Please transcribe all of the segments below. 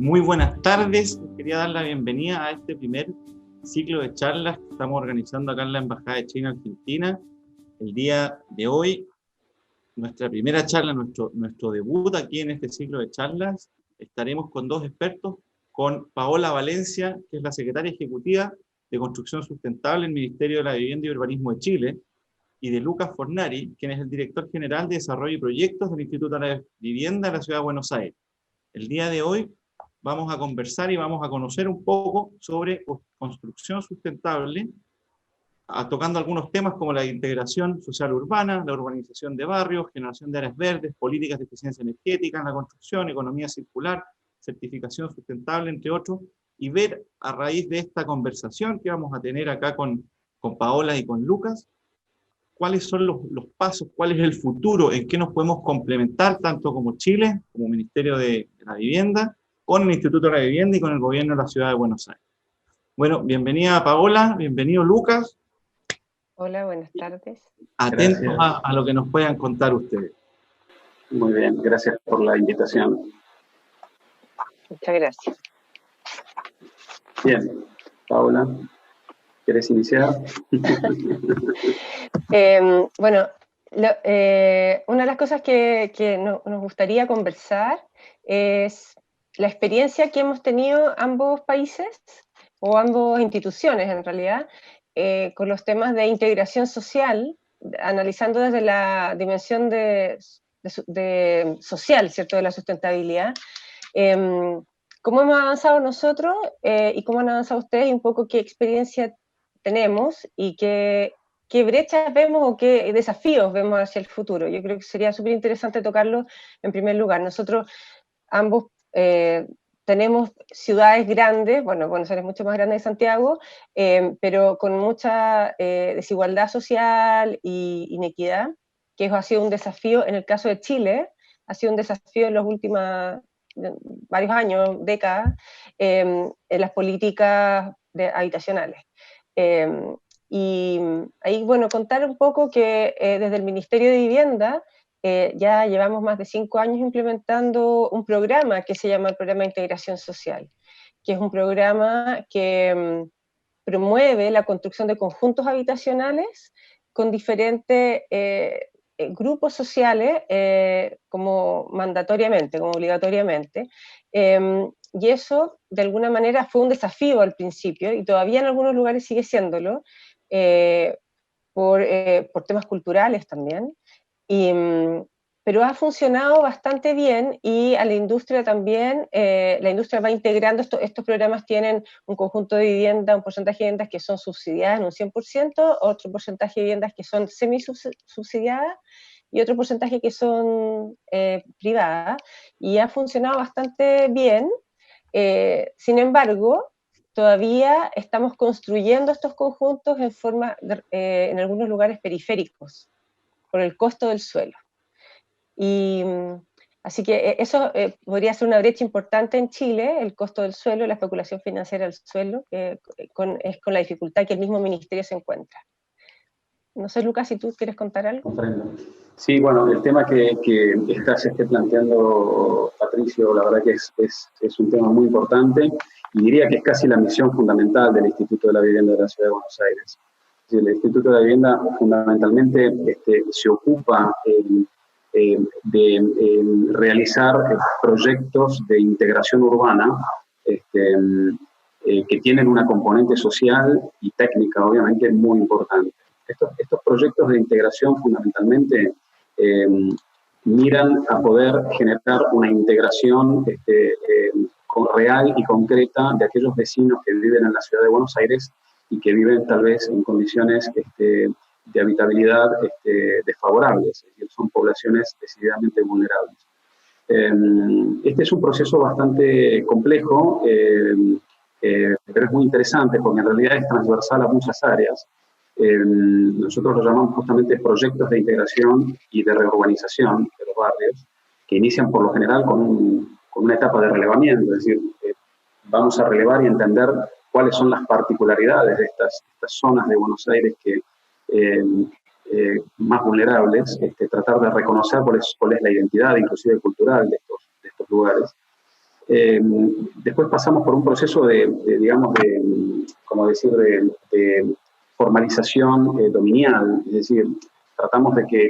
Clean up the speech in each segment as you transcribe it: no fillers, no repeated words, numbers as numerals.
Muy buenas tardes. Quería dar la bienvenida a este primer ciclo de charlas que estamos organizando acá en la Embajada de China en Argentina. El día de hoy, nuestra primera charla, nuestro debut aquí en este ciclo de charlas, estaremos con dos expertos, con Paola Valencia, que es la secretaria ejecutiva de Construcción Sustentable en el Ministerio de la Vivienda y Urbanismo de Chile, y de Lucas Fornari, quien es el director general de Desarrollo y Proyectos del Instituto de la Vivienda de la Ciudad de Buenos Aires. El día de hoy vamos a conversar y vamos a conocer un poco sobre construcción sustentable, tocando algunos temas como la integración social urbana, la urbanización de barrios, generación de áreas verdes, políticas de eficiencia energética en la construcción, economía circular, certificación sustentable, entre otros, y ver a raíz de esta conversación que vamos a tener acá con Paola y con Lucas, cuáles son los pasos, cuál es el futuro, en qué nos podemos complementar, tanto como Chile, como Ministerio de la Vivienda, con el Instituto de la Vivienda y con el Gobierno de la Ciudad de Buenos Aires. Bueno, bienvenida Paola, bienvenido Lucas. Hola, buenas tardes. Atentos a lo que nos puedan contar ustedes. Muy bien, gracias por la invitación. Muchas gracias. Bien, Paola, ¿quieres iniciar? Bueno, una de las cosas que nos gustaría conversar es la experiencia que hemos tenido ambos países, o ambas instituciones en realidad, con los temas de integración social, analizando desde la dimensión social, ¿cierto?, de la sustentabilidad. ¿Cómo hemos avanzado nosotros y cómo han avanzado ustedes, y un poco qué experiencia tenemos y qué brechas vemos o qué desafíos vemos hacia el futuro? Yo creo que sería súper interesante tocarlo en primer lugar. Nosotros ambos tenemos ciudades grandes, bueno, Buenos Aires es mucho más grande que Santiago, pero con mucha desigualdad social e inequidad, que eso ha sido un desafío. En el caso de Chile, ha sido un desafío en los últimos varios años, décadas, en las políticas habitacionales. Y ahí, bueno, contar un poco que desde el Ministerio de Vivienda ya llevamos más de 5 años implementando un programa que se llama el Programa de Integración Social, que es un programa que promueve la construcción de conjuntos habitacionales con diferentes grupos sociales como mandatoriamente, como obligatoriamente. Y eso, de alguna manera, fue un desafío al principio, y todavía en algunos lugares sigue siéndolo, por temas culturales también. Pero ha funcionado bastante bien, y a la industria también, la industria va integrando estos programas. Tienen un conjunto de viviendas, un porcentaje de viviendas que son subsidiadas en un 100%, otro porcentaje de viviendas que son semi-subsidiadas, y otro porcentaje que son privadas, y ha funcionado bastante bien. Sin embargo, todavía estamos construyendo estos conjuntos en algunos lugares periféricos, por el costo del suelo. Y así que eso podría ser una brecha importante en Chile, el costo del suelo, la especulación financiera del suelo, es con la dificultad que el mismo ministerio se encuentra. No sé, Lucas, si tú quieres contar algo. Comprendo. Sí, bueno, el tema que estás planteando, Patricio, la verdad que es un tema muy importante, y diría que es casi la misión fundamental del Instituto de la Vivienda de la Ciudad de Buenos Aires. El Instituto de la Vivienda fundamentalmente se ocupa de realizar proyectos de integración urbana que tienen una componente social y técnica, obviamente, muy importante. Estos proyectos de integración fundamentalmente miran a poder generar una integración real y concreta de aquellos vecinos que viven en la Ciudad de Buenos Aires y que viven tal vez en condiciones de habitabilidad desfavorables, es decir, son poblaciones decididamente vulnerables. Este es un proceso bastante complejo, pero es muy interesante porque en realidad es transversal a muchas áreas. Nosotros lo llamamos justamente proyectos de integración y de reurbanización de los barrios, que inician por lo general con una etapa de relevamiento, es decir, vamos a relevar y entender cuáles son las particularidades de estas zonas de Buenos Aires que más vulnerables, tratar de reconocer cuál es la identidad, inclusive cultural, de estos lugares, Después pasamos por un proceso digamos, como decir, de formalización dominial, es decir, tratamos de que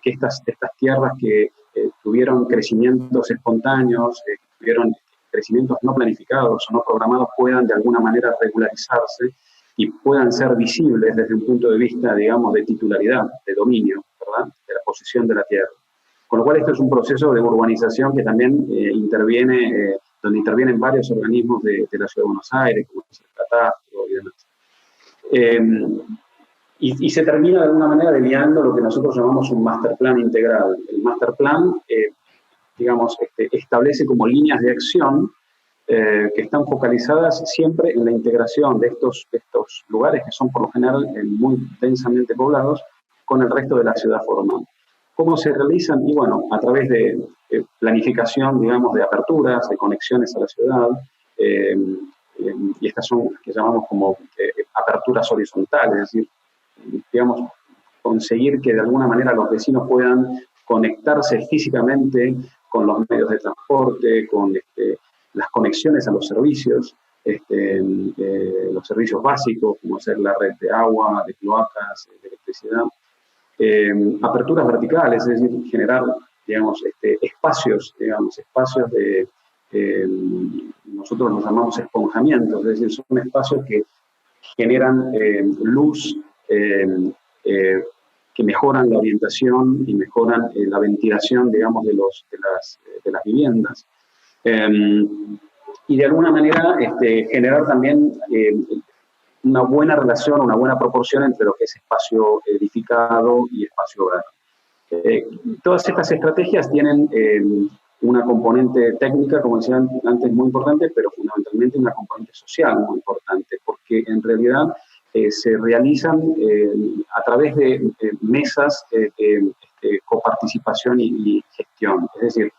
estas tierras que tuvieron crecimientos espontáneos, tuvieron crecimientos no planificados o no programados, puedan de alguna manera regularizarse y puedan ser visibles desde un punto de vista, digamos, de titularidad, de dominio, ¿verdad?, de la posesión de la tierra. Con lo cual, esto es un proceso de urbanización que también donde intervienen varios organismos de la Ciudad de Buenos Aires, como es el Catastro y demás. Y se termina de alguna manera delineando lo que nosotros llamamos un master plan integral. El master plan, digamos, establece como líneas de acción que están focalizadas siempre en la integración de estos lugares que son por lo general muy densamente poblados con el resto de la ciudad formal. ¿Cómo se realizan? Y bueno, a través de planificación, digamos, de aperturas, de conexiones a la ciudad, y estas son las que llamamos como aperturas horizontales, es decir, digamos, conseguir que de alguna manera los vecinos puedan conectarse físicamente con los medios de transporte, con las conexiones a los servicios básicos, como ser la red de agua, de cloacas, de electricidad. Aperturas verticales, es decir, generar, digamos, espacios de, nosotros los llamamos esponjamientos, es decir, son espacios que generan luz, que mejoran la orientación y mejoran la ventilación, digamos, de las viviendas. Y de alguna manera generar también una buena relación, una buena proporción entre lo que es espacio edificado y espacio verde. Todas estas estrategias tienen una componente técnica, como decía antes, muy importante, pero fundamentalmente una componente social muy importante, porque en realidad se realizan a través de mesas de coparticipación y gestión. Es decir,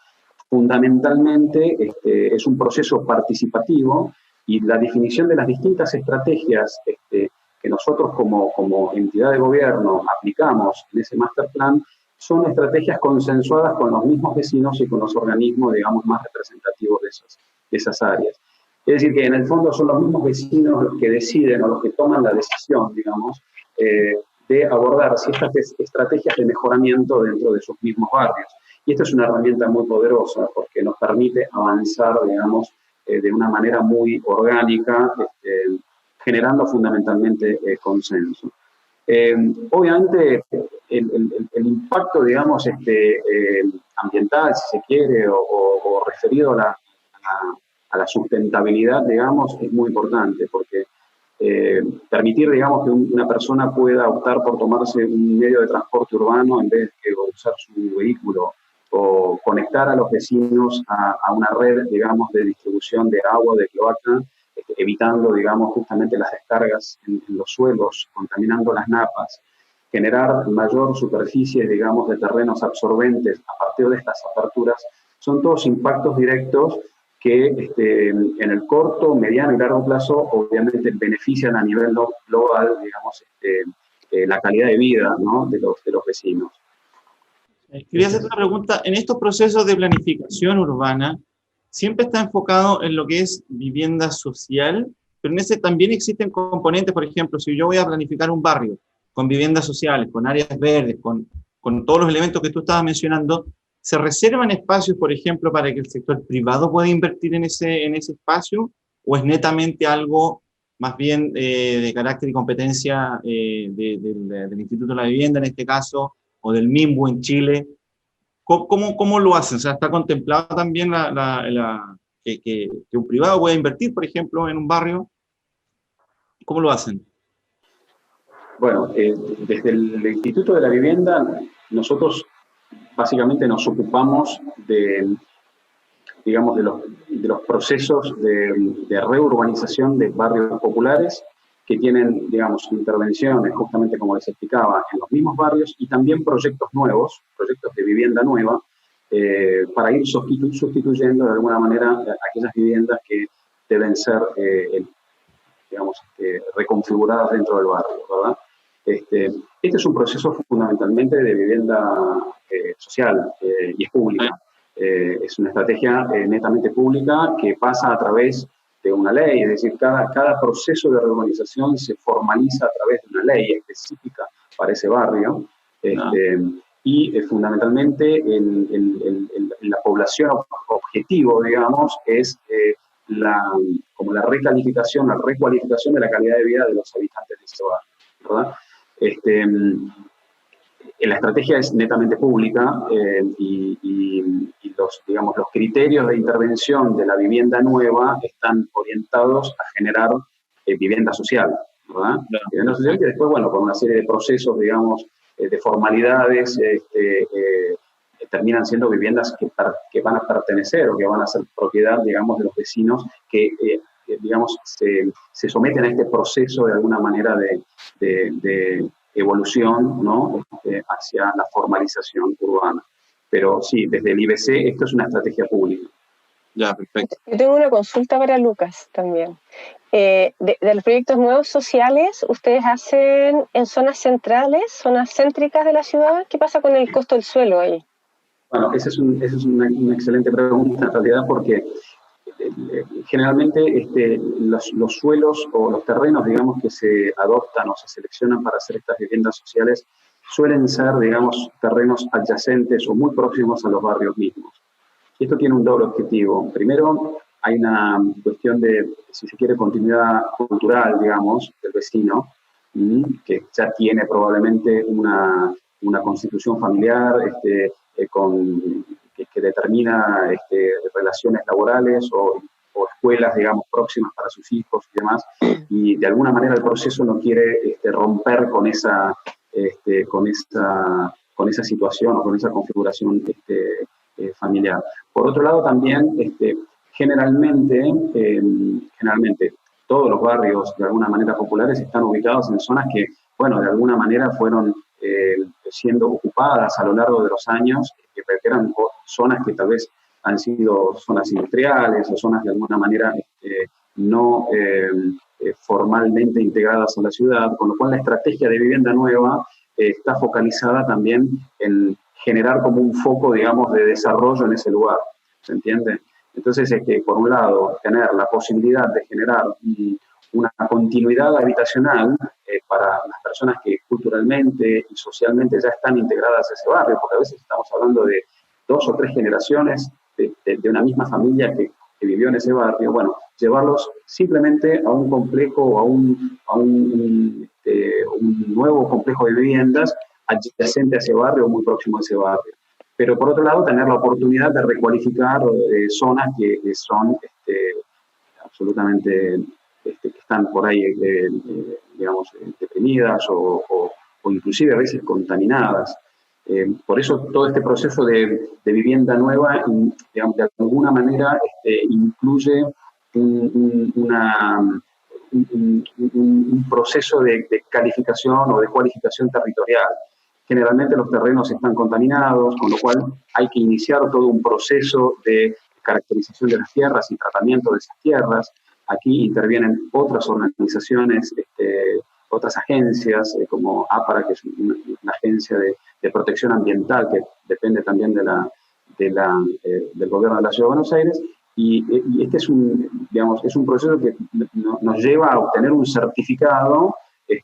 fundamentalmente es un proceso participativo y la definición de las distintas estrategias que nosotros como entidad de gobierno aplicamos en ese master plan son estrategias consensuadas con los mismos vecinos y con los organismos, digamos, más representativos de esas áreas. Es decir, que en el fondo son los mismos vecinos los que deciden o los que toman la decisión, digamos, de abordar ciertas estrategias de mejoramiento dentro de sus mismos barrios. Y esta es una herramienta muy poderosa porque nos permite avanzar, digamos, de una manera muy orgánica, generando fundamentalmente consenso. Obviamente, el impacto, digamos, ambiental, si se quiere, o referido a la sustentabilidad, digamos, es muy importante, porque permitir, digamos, que una persona pueda optar por tomarse un medio de transporte urbano en vez de usar su vehículo, o conectar a los vecinos a una red, digamos, de distribución de agua, de cloaca, evitando, digamos, justamente las descargas en los suelos, contaminando las napas, generar mayor superficie, digamos, de terrenos absorbentes a partir de estas aperturas, son todos impactos directos que en el corto, mediano y largo plazo obviamente benefician a nivel global, digamos, la calidad de vida, ¿no?, de los vecinos. Quería hacer una pregunta. En estos procesos de planificación urbana, siempre está enfocado en lo que es vivienda social, pero en ese también existen componentes, por ejemplo, si yo voy a planificar un barrio con viviendas sociales, con áreas verdes, con todos los elementos que tú estabas mencionando, ¿se reservan espacios, por ejemplo, para que el sector privado pueda invertir en ese espacio? ¿O es netamente algo más bien de carácter y competencia del Instituto de la Vivienda, en este caso, o del MIMBU en Chile? ¿Cómo lo hacen? O sea, ¿está contemplado también que un privado pueda invertir, por ejemplo, en un barrio? ¿Cómo lo hacen? Bueno, desde el Instituto de la Vivienda, nosotros básicamente nos ocupamos digamos, de los procesos de reurbanización de barrios populares que tienen, digamos, intervenciones, justamente como les explicaba, en los mismos barrios, y también proyectos nuevos, proyectos de vivienda nueva, para ir sustituyendo de alguna manera aquellas viviendas que deben ser, digamos, reconfiguradas dentro del barrio, ¿verdad? Este es un proceso fundamentalmente de vivienda social y es pública. Es una estrategia netamente pública que pasa a través de una ley, es decir, cada proceso de reurbanización se formaliza a través de una ley específica para ese barrio, y fundamentalmente la población objetivo, digamos, es como la recualificación de la calidad de vida de los habitantes de ese barrio, ¿verdad? La estrategia es netamente pública, y los criterios de intervención de la vivienda nueva están orientados a generar vivienda social, ¿verdad? Claro. Vivienda social que después, bueno, con una serie de procesos, digamos, de formalidades, terminan siendo viviendas que van a pertenecer o que van a ser propiedad, digamos, de los vecinos que digamos, se someten a este proceso de alguna manera de evolución, ¿no? Hacia la formalización urbana. Pero sí, desde el IBC esto es una estrategia pública. Ya, perfecto. Yo tengo una consulta para Lucas también. De los proyectos nuevos sociales, ¿ustedes hacen en zonas centrales, zonas céntricas de la ciudad? ¿Qué pasa con el costo del suelo ahí? Bueno, esa es una excelente pregunta en realidad, porque generalmente los suelos o los terrenos, digamos, que se adoptan o se seleccionan para hacer estas viviendas sociales suelen ser, digamos, terrenos adyacentes o muy próximos a los barrios mismos. Y esto tiene un doble objetivo. Primero, hay una cuestión de, si se quiere, continuidad cultural, digamos, del vecino, que ya tiene probablemente una constitución familiar que determina relaciones laborales o escuelas, digamos, próximas para sus hijos y demás, y de alguna manera el proceso no quiere romper con esa situación o con esa configuración familiar. Por otro lado, también, generalmente, todos los barrios, de alguna manera populares, están ubicados en zonas que, bueno, de alguna manera fueron siendo ocupadas a lo largo de los años, que eran zonas que tal vez han sido zonas industriales o zonas de alguna manera no formalmente integradas a la ciudad, con lo cual la estrategia de vivienda nueva está focalizada también en generar como un foco, digamos, de desarrollo en ese lugar, ¿se entiende? Entonces, por un lado, tener la posibilidad de generar una continuidad habitacional para las personas que culturalmente y socialmente ya están integradas a ese barrio, porque a veces estamos hablando de 2 o 3 generaciones de una misma familia que vivió en ese barrio, bueno, llevarlos simplemente a un complejo o a un nuevo complejo de viviendas adyacente a ese barrio o muy próximo a ese barrio. Pero por otro lado, tener la oportunidad de recualificar zonas que son absolutamente, que están por ahí, digamos, deprimidas o inclusive a veces contaminadas. Por eso todo este proceso de vivienda nueva, digamos, de alguna manera incluye un proceso de calificación o de cualificación territorial. Generalmente los terrenos están contaminados, con lo cual hay que iniciar todo un proceso de caracterización de las tierras y tratamiento de esas tierras. Aquí intervienen otras organizaciones, otras agencias, como APARA, que es una agencia de protección ambiental que depende también del gobierno de la Ciudad de Buenos Aires, y este es un proceso que nos lleva a obtener un certificado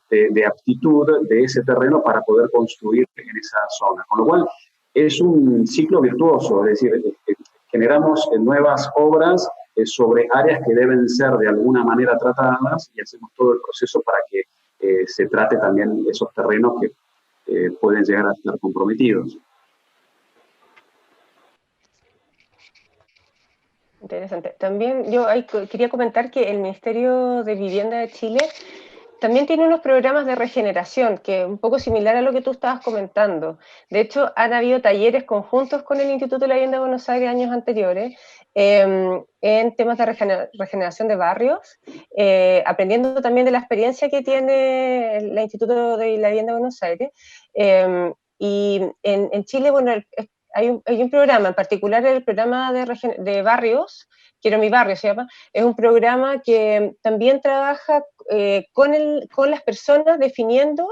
de aptitud de ese terreno para poder construir en esa zona. Con lo cual, es un ciclo virtuoso, es decir, generamos nuevas obras sobre áreas que deben ser de alguna manera tratadas y hacemos todo el proceso para que se trate también esos terrenos que pueden llegar a estar comprometidos. Interesante. También yo quería comentar que el Ministerio de Vivienda de Chile también tiene unos programas de regeneración, que es un poco similar a lo que tú estabas comentando. De hecho, han habido talleres conjuntos con el Instituto de la Vivienda de Buenos Aires años anteriores en temas de regeneración de barrios, aprendiendo también de la experiencia que tiene el Instituto de la Vivienda de Buenos Aires. Y en Chile, bueno, hay un programa, en particular el programa de barrios, Quiero mi barrio se llama, es un programa que también trabaja con las personas definiendo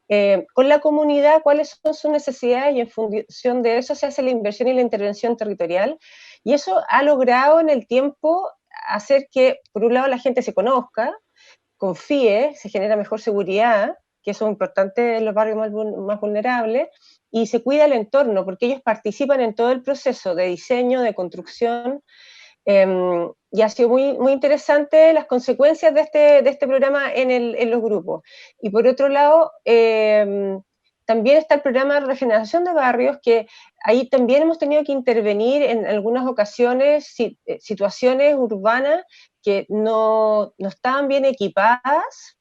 con la comunidad cuáles son sus necesidades y en función de eso se hace la inversión y la intervención territorial. Y eso ha logrado en el tiempo hacer que, por un lado, la gente se conozca, confíe, se genera mejor seguridad, que eso es importante en los barrios más vulnerables, y se cuida el entorno, porque ellos participan en todo el proceso de diseño, de construcción, y ha sido muy interesante las consecuencias de este programa en los grupos. Y por otro lado, también está el programa de regeneración de barrios, que ahí también hemos tenido que intervenir en algunas ocasiones, situaciones urbanas que no estaban bien equipadas,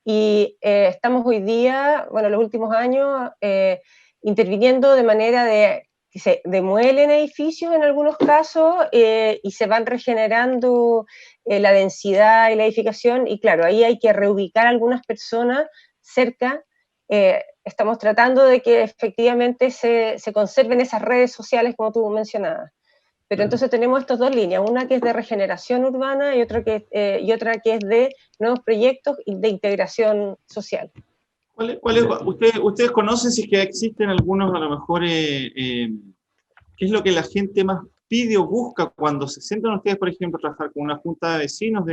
y estamos hoy día, bueno, los últimos años, interviniendo de manera de que se demuelen edificios en algunos casos y se van regenerando la densidad y la edificación, y claro, ahí hay que reubicar a algunas personas cerca. Estamos tratando de que efectivamente se conserven esas redes sociales como tú mencionabas. Pero entonces tenemos estas dos líneas, una que es de regeneración urbana y otra que es de nuevos proyectos de integración social. ¿Ustedes conocen si es que existen algunos, a lo mejor, qué es lo que la gente más pide o busca cuando se sientan ustedes, por ejemplo, a trabajar con una junta de vecinos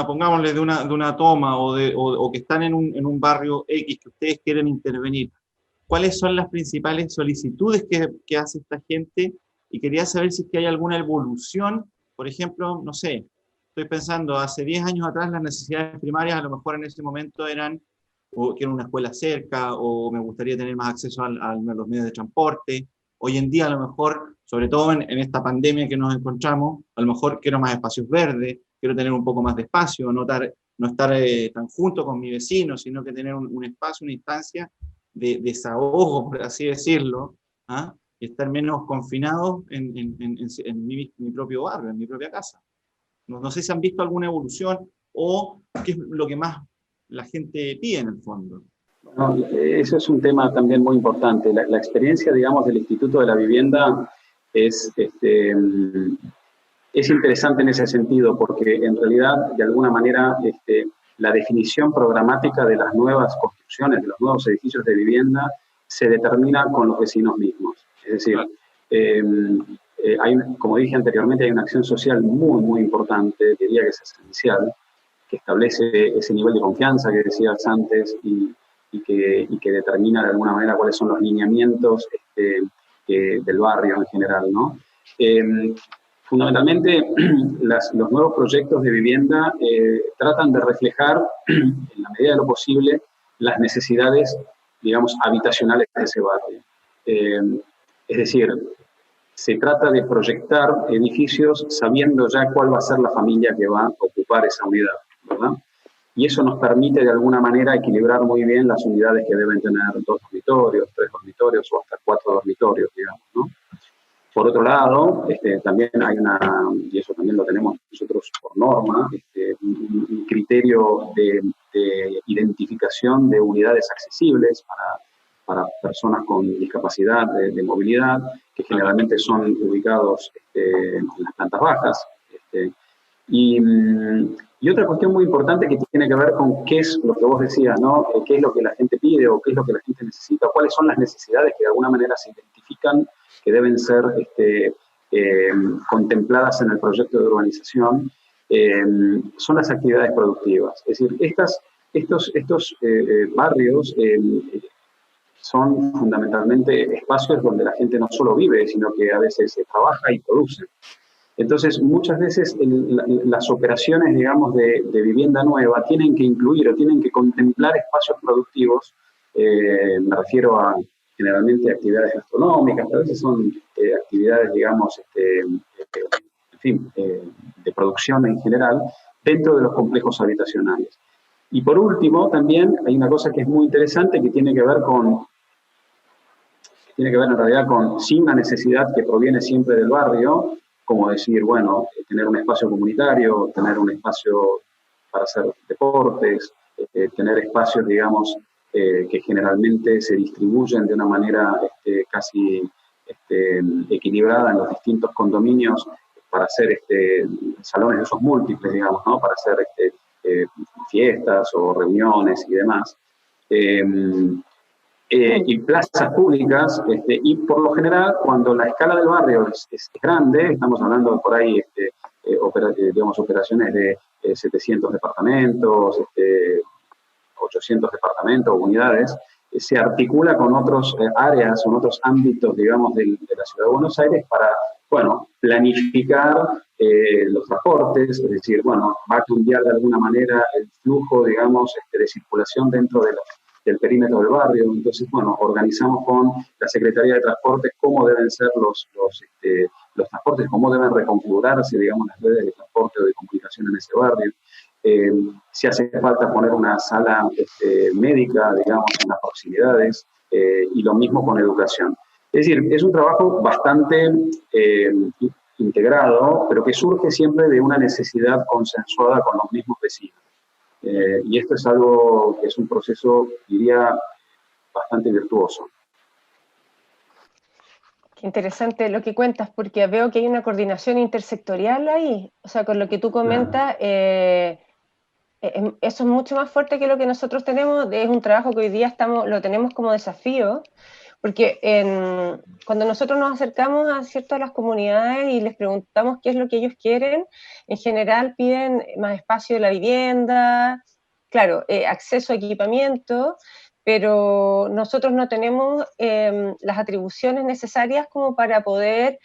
pongámosle, de una toma o que están en un barrio X que ustedes quieren intervenir? ¿Cuáles son las principales solicitudes que hace esta gente? Y quería saber si es que hay alguna evolución, por ejemplo, no sé, estoy pensando, hace 10 años atrás las necesidades primarias a lo mejor en ese momento eran o quiero una escuela cerca, o me gustaría tener más acceso a los medios de transporte. Hoy en día, a lo mejor, sobre todo en esta pandemia que nos encontramos, a lo mejor quiero más espacios verdes, quiero tener un poco más de espacio, no estar tan junto con mi vecino, sino que tener un espacio, una instancia de desahogo, por así decirlo, y estar menos confinados en mi propio barrio, en mi propia casa. No sé si han visto alguna evolución o qué es lo que más la gente pide en el fondo. Bueno, eso es un tema también muy importante. La experiencia, digamos, del Instituto de la Vivienda es interesante en ese sentido, porque en realidad, de alguna manera, la definición programática de las nuevas construcciones, de los nuevos edificios de vivienda, se determina con los vecinos mismos. Es decir, como dije anteriormente, hay una acción social muy importante, diría que es esencial, que establece ese nivel de confianza que decías antes y que determina de alguna manera cuáles son los lineamientos del barrio en general, ¿no? Fundamentalmente, los nuevos proyectos de vivienda tratan de reflejar, en la medida de lo posible, las necesidades, digamos, habitacionales de ese barrio. Es decir, se trata de proyectar edificios sabiendo ya cuál va a ser la familia que va a ocupar esa unidad, ¿verdad? Y eso nos permite de alguna manera equilibrar muy bien las unidades que deben tener 2 dormitorios, 3 dormitorios o hasta 4 dormitorios, digamos, ¿no? Por otro lado, también hay y eso también lo tenemos nosotros por norma, un criterio de identificación de unidades accesibles para personas con discapacidad de movilidad, que generalmente son ubicados en las plantas bajas. Y otra cuestión muy importante que tiene que ver con qué es lo que vos decías, ¿no? Qué es lo que la gente pide o qué es lo que la gente necesita, cuáles son las necesidades que de alguna manera se identifican que deben ser contempladas en el proyecto de urbanización, son las actividades productivas. Es decir, estos barrios son fundamentalmente espacios donde la gente no solo vive, sino que a veces trabaja y produce. Entonces, muchas veces las operaciones, digamos, de vivienda nueva tienen que incluir o tienen que contemplar espacios productivos. Me refiero a generalmente actividades gastronómicas, que a veces son actividades, digamos, en fin, de producción en general, dentro de los complejos habitacionales. Y por último, también hay una cosa que es muy interesante que tiene que ver en realidad con, sí, una necesidad que proviene siempre del barrio, como decir, bueno, tener un espacio comunitario, tener un espacio para hacer deportes, tener espacios, digamos, que generalmente se distribuyen de una manera casi equilibrada en los distintos condominios para hacer salones de usos múltiples, digamos, ¿no? Para hacer fiestas o reuniones y demás. y plazas públicas, y por lo general, cuando la escala del barrio es grande, estamos hablando por ahí, digamos, operaciones de 700 departamentos, 800 departamentos, unidades, se articula con otras áreas, con otros ámbitos, digamos, de la Ciudad de Buenos Aires para, bueno, planificar los transportes, es decir, bueno, va a cambiar de alguna manera el flujo, digamos, de circulación dentro del perímetro del barrio. Entonces, bueno, organizamos con la Secretaría de Transportes cómo deben ser los transportes, cómo deben reconfigurarse, digamos, las redes de transporte o de comunicación en ese barrio. Si hace falta poner una sala médica, digamos, en las proximidades, y lo mismo con educación. Es decir, es un trabajo bastante integrado, pero que surge siempre de una necesidad consensuada con los mismos vecinos. Y esto es algo que es un proceso, diría, bastante virtuoso. Qué interesante lo que cuentas, porque veo que hay una coordinación intersectorial ahí. O sea, con lo que tú comentas, eso es mucho más fuerte que lo que nosotros tenemos. Es un trabajo que hoy día lo tenemos como desafío, porque cuando nosotros nos acercamos a ciertas las comunidades y les preguntamos qué es lo que ellos quieren, en general piden más espacio de la vivienda, claro, acceso a equipamiento, pero nosotros no tenemos las atribuciones necesarias como para poder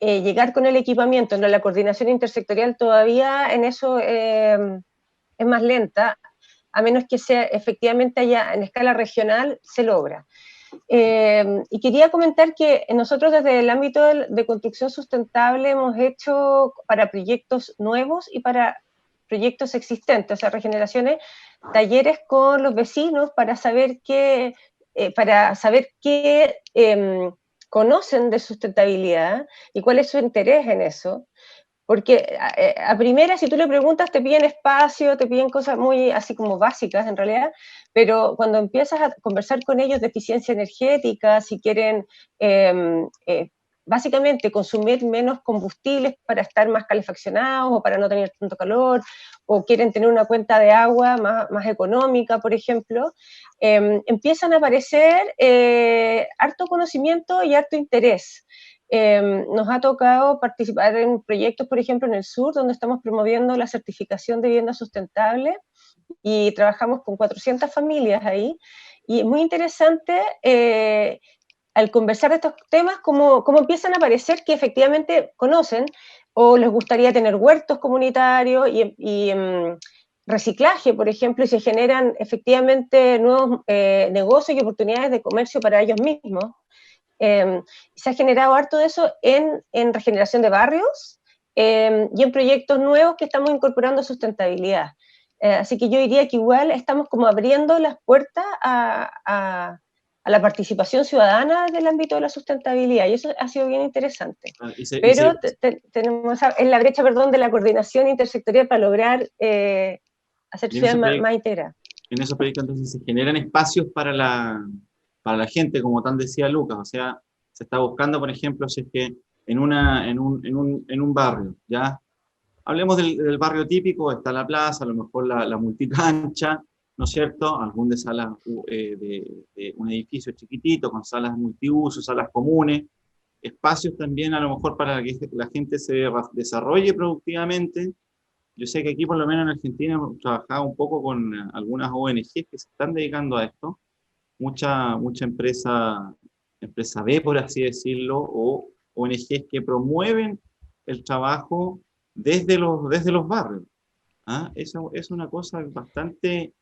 llegar con el equipamiento. La coordinación intersectorial todavía en eso es más lenta, a menos que sea efectivamente allá en escala regional se logra. Y quería comentar que nosotros desde el ámbito de construcción sustentable hemos hecho para proyectos nuevos y para proyectos existentes, o sea, regeneraciones, talleres con los vecinos para saber qué conocen de sustentabilidad y cuál es su interés en eso. Porque a primera, si tú le preguntas, te piden espacio, te piden cosas muy así como básicas en realidad, pero cuando empiezas a conversar con ellos de eficiencia energética, si quieren básicamente consumir menos combustibles para estar más calefaccionados o para no tener tanto calor, o quieren tener una cuenta de agua más económica, por ejemplo, empiezan a aparecer harto conocimiento y harto interés. Nos ha tocado participar en proyectos, por ejemplo, en el sur, donde estamos promoviendo la certificación de vivienda sustentable y trabajamos con 400 familias ahí. Y es muy interesante al conversar de estos temas, cómo empiezan a aparecer que efectivamente conocen o les gustaría tener huertos comunitarios y reciclaje, por ejemplo, y se generan efectivamente nuevos negocios y oportunidades de comercio para ellos mismos. Se ha generado harto de eso en regeneración de barrios y en proyectos nuevos que estamos incorporando sustentabilidad. Así que yo diría que igual estamos como abriendo las puertas a la participación ciudadana del ámbito de la sustentabilidad, y eso ha sido bien interesante. Pero tenemos en la brecha, perdón, de la coordinación intersectorial para lograr hacer ciudades más integradas. En esos proyectos entonces se generan espacios para la gente, como tan decía Lucas, o sea, se está buscando, por ejemplo, si es que en un barrio, ¿ya? Hablemos del barrio típico, está la plaza, a lo mejor la multicancha, ¿no es cierto? Algún de salas de un edificio chiquitito, con salas multiuso, salas comunes, espacios también a lo mejor para que la gente se desarrolle productivamente. Yo sé que aquí, por lo menos en Argentina, hemos trabajado un poco con algunas ONGs que se están dedicando a esto, mucha empresa B, por así decirlo, o ONGs que promueven el trabajo desde los barrios. ¿Ah? Eso es una cosa bastante,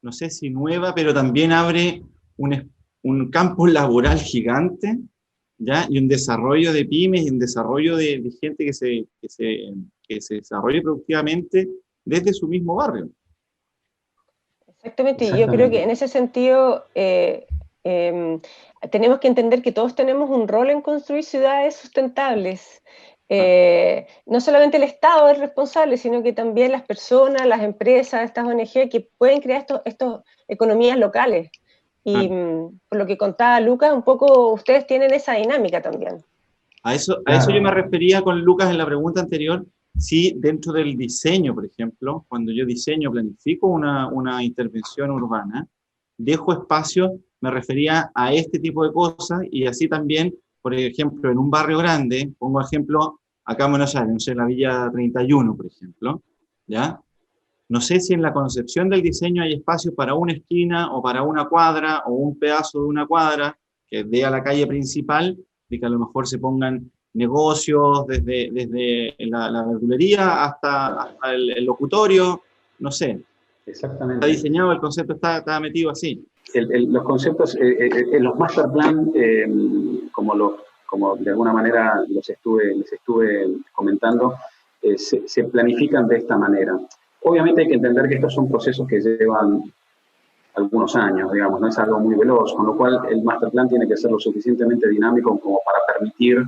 no sé si nueva, pero también abre un campo laboral gigante, ¿ya? Y un desarrollo de pymes y un desarrollo de gente que se desarrolle productivamente desde su mismo barrio. Exactamente, y yo creo que en ese sentido tenemos que entender que todos tenemos un rol en construir ciudades sustentables. No solamente el Estado es responsable, sino que también las personas, las empresas, estas ONG que pueden crear estos economías locales. Y por lo que contaba Lucas, un poco ustedes tienen esa dinámica también. A eso yo me refería con Lucas en la pregunta anterior. Sí, dentro del diseño, por ejemplo, cuando yo diseño, planifico una intervención urbana, dejo espacio, me refería a este tipo de cosas, y así también, por ejemplo, en un barrio grande, pongo ejemplo, acá en Buenos Aires, no sé, en la Villa 31, por ejemplo, ¿ya? No sé si en la concepción del diseño hay espacio para una esquina o para una cuadra o un pedazo de una cuadra que dé a la calle principal, de que a lo mejor se pongan negocios desde la verdulería hasta el locutorio, no sé. Exactamente. Está diseñado, el concepto está metido así. Los conceptos, los master plan, como de alguna manera les estuve comentando, se planifican de esta manera. Obviamente hay que entender que estos son procesos que llevan algunos años, digamos, no es algo muy veloz, con lo cual el master plan tiene que ser lo suficientemente dinámico como para permitir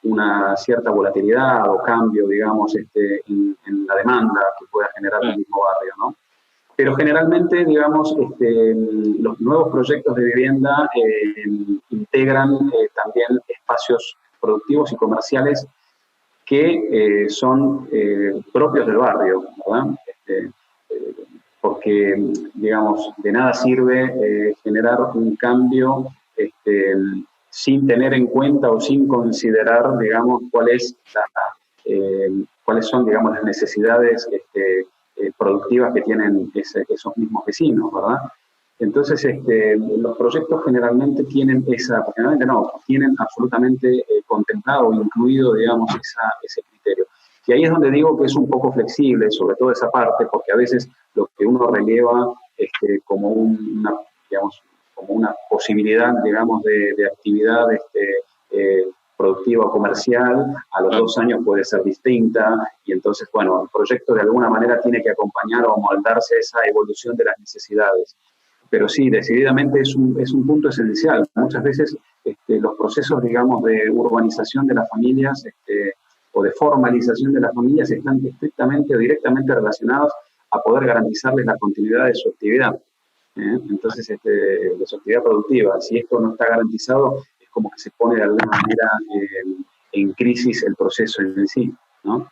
una cierta volatilidad o cambio, digamos, en la demanda que pueda generar el mismo barrio, ¿no? Pero generalmente, digamos, los nuevos proyectos de vivienda integran también espacios productivos y comerciales que son propios del barrio, ¿verdad? Porque, digamos, de nada sirve generar un cambio sin tener en cuenta o sin considerar, digamos, cuáles son, digamos, las necesidades productivas que tienen esos mismos vecinos, ¿verdad? Entonces, los proyectos generalmente tienen tienen absolutamente contemplado o incluido, digamos, ese criterio. Y ahí es donde digo que es un poco flexible, sobre todo esa parte, porque a veces lo que uno releva como una posibilidad, digamos, de actividad productiva o comercial, a los 2 años puede ser distinta, y entonces, bueno, el proyecto de alguna manera tiene que acompañar o moldarse a esa evolución de las necesidades. Pero sí, decididamente es un punto esencial. Muchas veces los procesos, digamos, de urbanización de las familias o de formalización de las familias están estrictamente o directamente relacionados a poder garantizarles la continuidad de su actividad. Entonces, de su actividad productiva. Si esto no está garantizado, es como que se pone de alguna manera en crisis el proceso en sí, ¿no?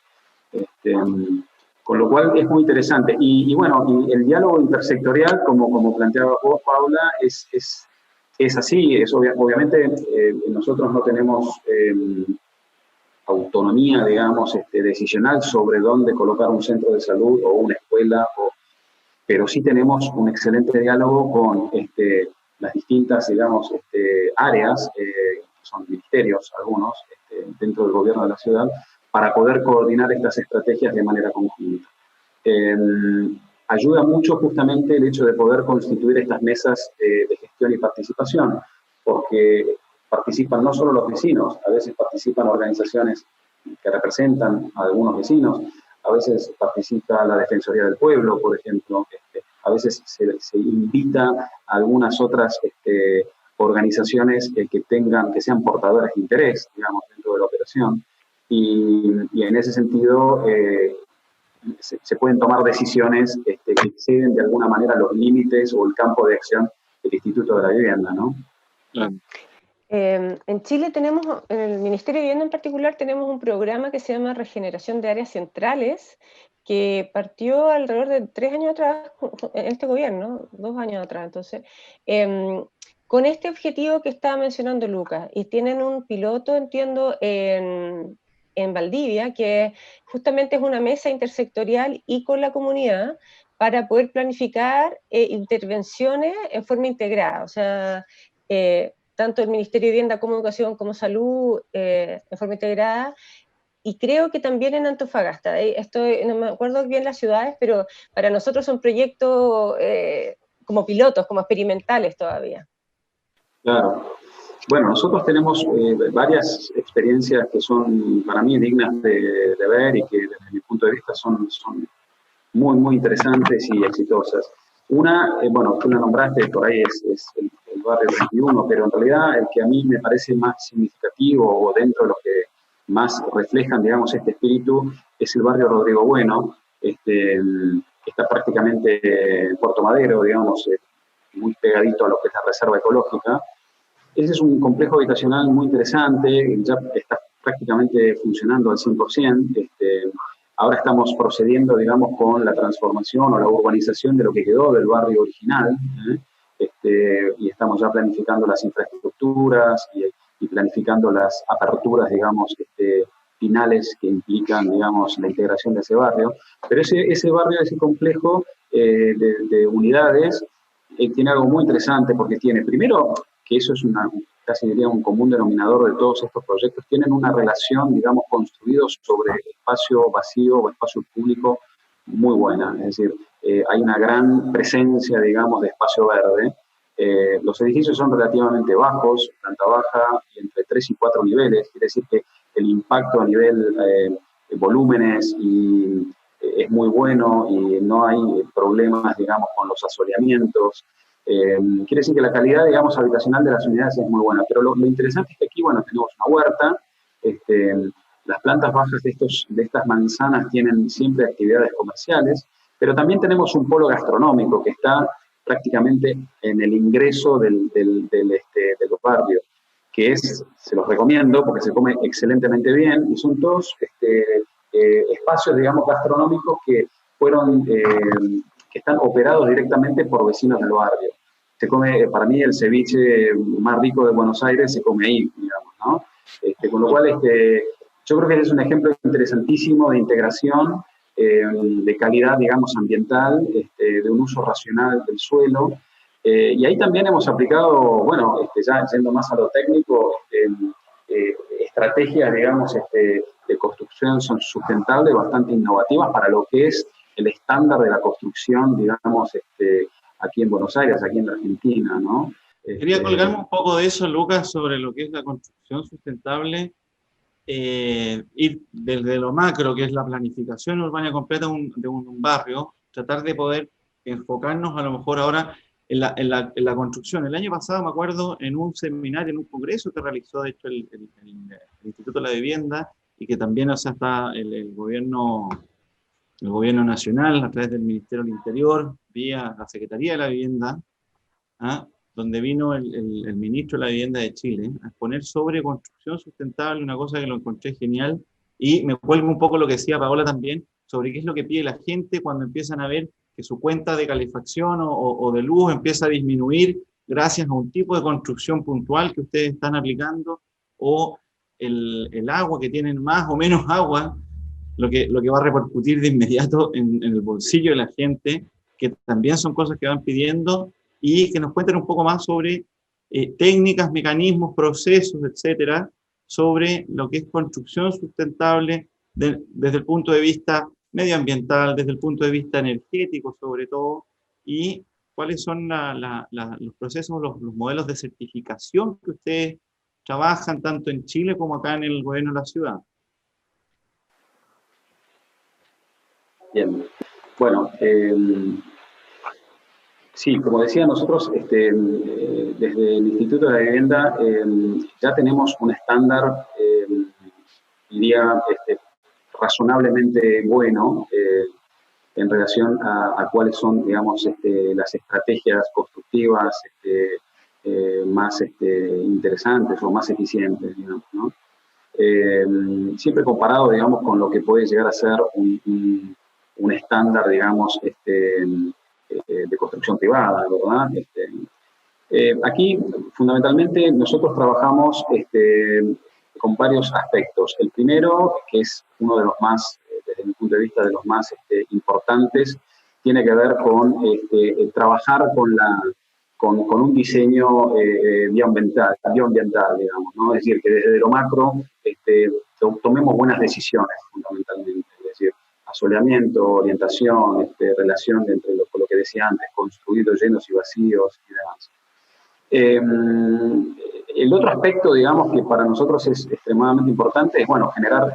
Con lo cual es muy interesante. Y bueno, y el diálogo intersectorial, como planteaba vos, Paula, es así. Obviamente nosotros no tenemos autonomía, digamos, decisional sobre dónde colocar un centro de salud o una escuela, pero sí tenemos un excelente diálogo con las distintas, digamos, áreas, son ministerios algunos, dentro del gobierno de la ciudad, para poder coordinar estas estrategias de manera conjunta. Ayuda mucho justamente el hecho de poder constituir estas mesas de gestión y participación, porque participan no solo los vecinos, a veces participan organizaciones que representan a algunos vecinos, a veces participa la Defensoría del Pueblo, por ejemplo, a veces se invita a algunas otras organizaciones que sean portadoras de interés, digamos, dentro de la operación, y en ese sentido se pueden tomar decisiones que exceden de alguna manera los límites o el campo de acción del Instituto de la Vivienda, ¿no? Claro. En Chile tenemos, en el Ministerio de Vivienda en particular, tenemos un programa que se llama Regeneración de Áreas Centrales, que partió alrededor de 3 años atrás, en este gobierno, 2 años atrás, entonces, con este objetivo que estaba mencionando Lucas, y tienen un piloto, entiendo, en Valdivia, que justamente es una mesa intersectorial y con la comunidad para poder planificar intervenciones en forma integrada, o sea, tanto el Ministerio de Vivienda como Educación como Salud en forma integrada, y creo que también en Antofagasta. No me acuerdo bien las ciudades, pero para nosotros son proyectos como pilotos, como experimentales todavía. Claro. Bueno, nosotros tenemos varias experiencias que son para mí dignas de ver y que desde mi punto de vista son muy, muy interesantes y exitosas. Una, bueno, tú la nombraste, por ahí es el barrio 21, pero en realidad el que a mí me parece más significativo o dentro de los que más reflejan, digamos, este espíritu es el barrio Rodrigo Bueno, que está prácticamente en Puerto Madero, digamos, muy pegadito a lo que es la reserva ecológica. Ese es un complejo habitacional muy interesante, ya está prácticamente funcionando al 100%, Ahora estamos procediendo, digamos, con la transformación o la urbanización de lo que quedó del barrio original, y estamos ya planificando las infraestructuras y planificando las aperturas, digamos, finales que implican, digamos, la integración de ese barrio. Pero ese barrio, ese complejo de unidades, tiene algo muy interesante porque tiene, primero, que eso es casi diría un común denominador de todos estos proyectos, tienen una relación, digamos, construidos sobre espacio vacío o espacio público muy buena. Es decir, hay una gran presencia, digamos, de espacio verde. Los edificios son relativamente bajos, planta baja, y entre 3 y 4 niveles, quiere decir que el impacto a nivel volúmenes es muy bueno y no hay problemas, digamos, con los asoleamientos. Quiere decir que la calidad, digamos, habitacional de las unidades es muy buena, pero lo interesante es que aquí, bueno, tenemos una huerta, las plantas bajas de estas manzanas tienen siempre actividades comerciales, pero también tenemos un polo gastronómico que está prácticamente en el ingreso del barrio, que se los recomiendo porque se come excelentemente bien y son todos espacios, digamos, gastronómicos que que están operados directamente por vecinos del barrio. Se come, para mí, el ceviche más rico de Buenos Aires se come ahí, digamos, ¿no? Con lo cual, yo creo que es un ejemplo interesantísimo de integración, de calidad, digamos, ambiental, de un uso racional del suelo. Y ahí también hemos aplicado, bueno, ya yendo más a lo técnico, estrategias, digamos, de construcción sustentable bastante innovativas para lo que es el estándar de la construcción, digamos, aquí en Buenos Aires, aquí en la Argentina, ¿no? Quería colgarme un poco de eso, Lucas, sobre lo que es la construcción sustentable, ir desde lo macro, que es la planificación urbana completa de un barrio, tratar de poder enfocarnos a lo mejor ahora en la construcción. El año pasado, me acuerdo, en un seminario, en un congreso que realizó, de hecho, el Instituto de la Vivienda, y que también, o sea, está el gobierno nacional, a través del Ministerio del Interior, vía la Secretaría de la Vivienda, donde vino el ministro de la Vivienda de Chile a exponer sobre construcción sustentable, una cosa que lo encontré genial, y me cuelgo un poco lo que decía Paola también, sobre qué es lo que pide la gente cuando empiezan a ver que su cuenta de calefacción o de luz empieza a disminuir gracias a un tipo de construcción puntual que ustedes están aplicando, o el agua, que tienen más o menos agua, lo que va a repercutir de inmediato en el bolsillo de la gente, que también son cosas que van pidiendo, y que nos cuenten un poco más sobre técnicas, mecanismos, procesos, etcétera, sobre lo que es construcción sustentable desde el punto de vista medioambiental, desde el punto de vista energético sobre todo, y cuáles son los procesos, los modelos de certificación que ustedes trabajan tanto en Chile como acá en el gobierno de la ciudad. Bien, bueno, sí, como decía, nosotros desde el Instituto de la Vivienda ya tenemos un estándar, diría, razonablemente bueno en relación a cuáles son, digamos, las estrategias constructivas más interesantes o más eficientes, digamos, ¿no? Siempre comparado, digamos, con lo que puede llegar a ser un estándar, digamos, de construcción privada, ¿verdad? Aquí, fundamentalmente, nosotros trabajamos con varios aspectos. El primero, que es uno de los más, desde mi punto de vista, de los más importantes, tiene que ver con trabajar con un diseño bioambiental, digamos, ¿no? Es decir, que desde lo macro tomemos buenas decisiones, fundamentalmente. Es decir, asoleamiento, orientación, relación entre lo que decía antes, construidos, llenos y vacíos y demás. El otro aspecto, digamos, que para nosotros es extremadamente importante es, bueno, generar,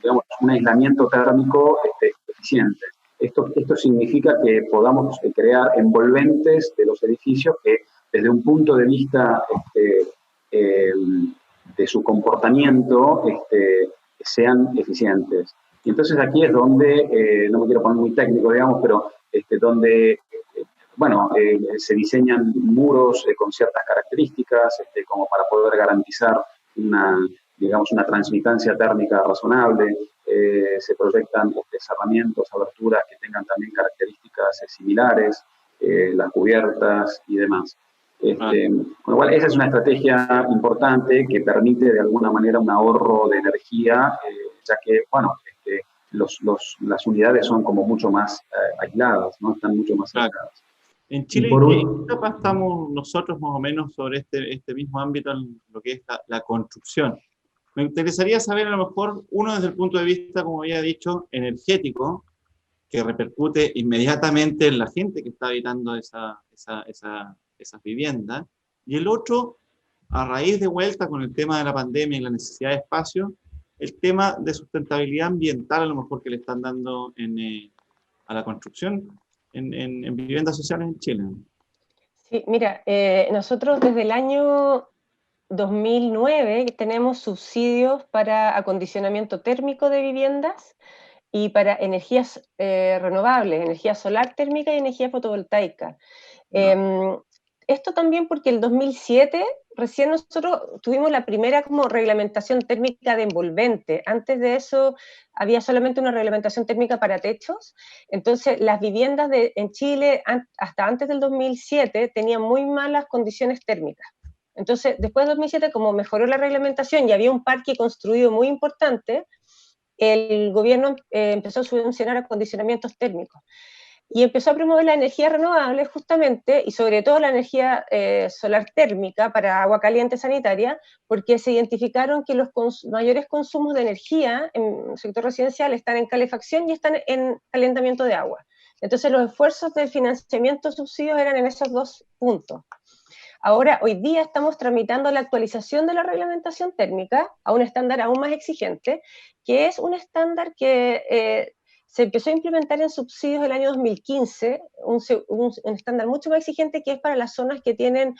digamos, un aislamiento térmico eficiente. Esto significa que podamos crear envolventes de los edificios que, desde un punto de vista de su comportamiento, sean eficientes. Y entonces aquí es donde, no me quiero poner muy técnico, digamos, pero donde bueno, se diseñan muros con ciertas características, como para poder garantizar digamos, una transmitancia térmica razonable. se proyectan cerramientos, aberturas que tengan también características similares, las cubiertas y demás. Con lo cual, esa es una estrategia importante que permite de alguna manera un ahorro de energía, ya que, bueno, las unidades son como mucho más aisladas, ¿no? Están mucho más aisladas. En Chile, ¿en qué etapa estamos nosotros más o menos sobre este mismo ámbito en lo que es la construcción? Me interesaría saber a lo mejor, uno desde el punto de vista, como había dicho, energético, que repercute inmediatamente en la gente que está habitando esas viviendas, y el otro, a raíz de vuelta con el tema de la pandemia y la necesidad de espacio, el tema de sustentabilidad ambiental a lo mejor que le están dando a la construcción en viviendas sociales en Chile. Sí, mira, nosotros desde el año 2009 tenemos subsidios para acondicionamiento térmico de viviendas y para energías renovables, energía solar térmica y energía fotovoltaica. Esto también porque el 2007 recién nosotros tuvimos la primera como reglamentación térmica de envolvente. Antes de eso había solamente una reglamentación térmica para techos. Entonces las viviendas en Chile hasta antes del 2007 tenían muy malas condiciones térmicas. Entonces después del 2007, como mejoró la reglamentación y había un parque construido muy importante, el gobierno empezó a subvencionar acondicionamientos térmicos y empezó a promover la energía renovable justamente, y sobre todo la energía solar térmica para agua caliente sanitaria, porque se identificaron que los mayores consumos de energía en el sector residencial están en calefacción y están en calentamiento de agua. Entonces los esfuerzos de financiamiento subsidios eran en esos dos puntos. Ahora, hoy día estamos tramitando la actualización de la reglamentación térmica a un estándar aún más exigente, que es un estándar que se empezó a implementar en subsidios el año 2015, un estándar mucho más exigente que es para las zonas que tienen,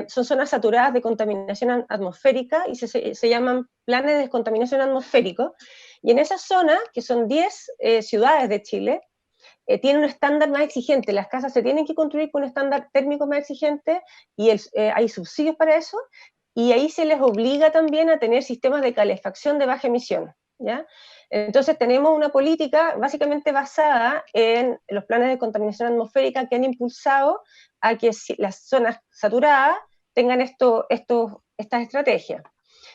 son zonas saturadas de contaminación atmosférica y se llaman planes de descontaminación atmosférico. Y en esas zonas, que son 10 ciudades de Chile, tiene un estándar más exigente, las casas se tienen que construir con un estándar térmico más exigente y hay subsidios para eso, y ahí se les obliga también a tener sistemas de calefacción de baja emisión, ¿ya? Entonces tenemos una política básicamente basada en los planes de contaminación atmosférica que han impulsado a que las zonas saturadas tengan estas estrategias.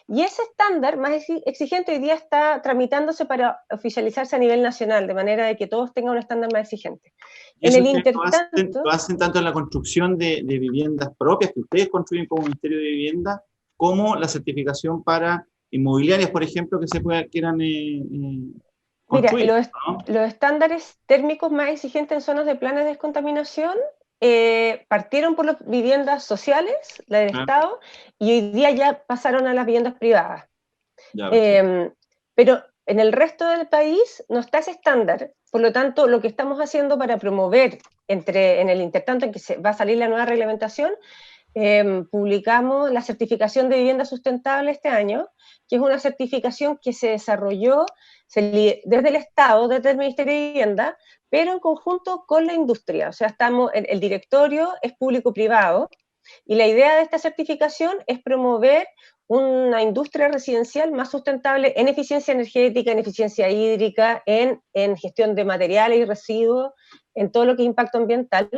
Y ese estándar más exigente hoy día está tramitándose para oficializarse a nivel nacional, de manera de que todos tengan un estándar más exigente. En el intertanto, lo hacen tanto en la construcción de viviendas propias que ustedes construyen como Ministerio de Vivienda, como la certificación para inmobiliarias, por ejemplo, que quieran construir. Mira, los estándares térmicos más exigentes en zonas de planes de descontaminación partieron por las viviendas sociales, la del Estado, y hoy día ya pasaron a las viviendas privadas. Pero en el resto del país no está ese estándar, por lo tanto, lo que estamos haciendo para promover, en el intertanto en que va a salir la nueva reglamentación, publicamos la certificación de vivienda sustentable este año, que es una certificación que se desarrolló desde el Estado, desde el Ministerio de Vivienda, pero en conjunto con la industria. O sea, el directorio es público-privado, y la idea de esta certificación es promover una industria residencial más sustentable en eficiencia energética, en eficiencia hídrica, en gestión de materiales y residuos, en todo lo que es impacto ambiental,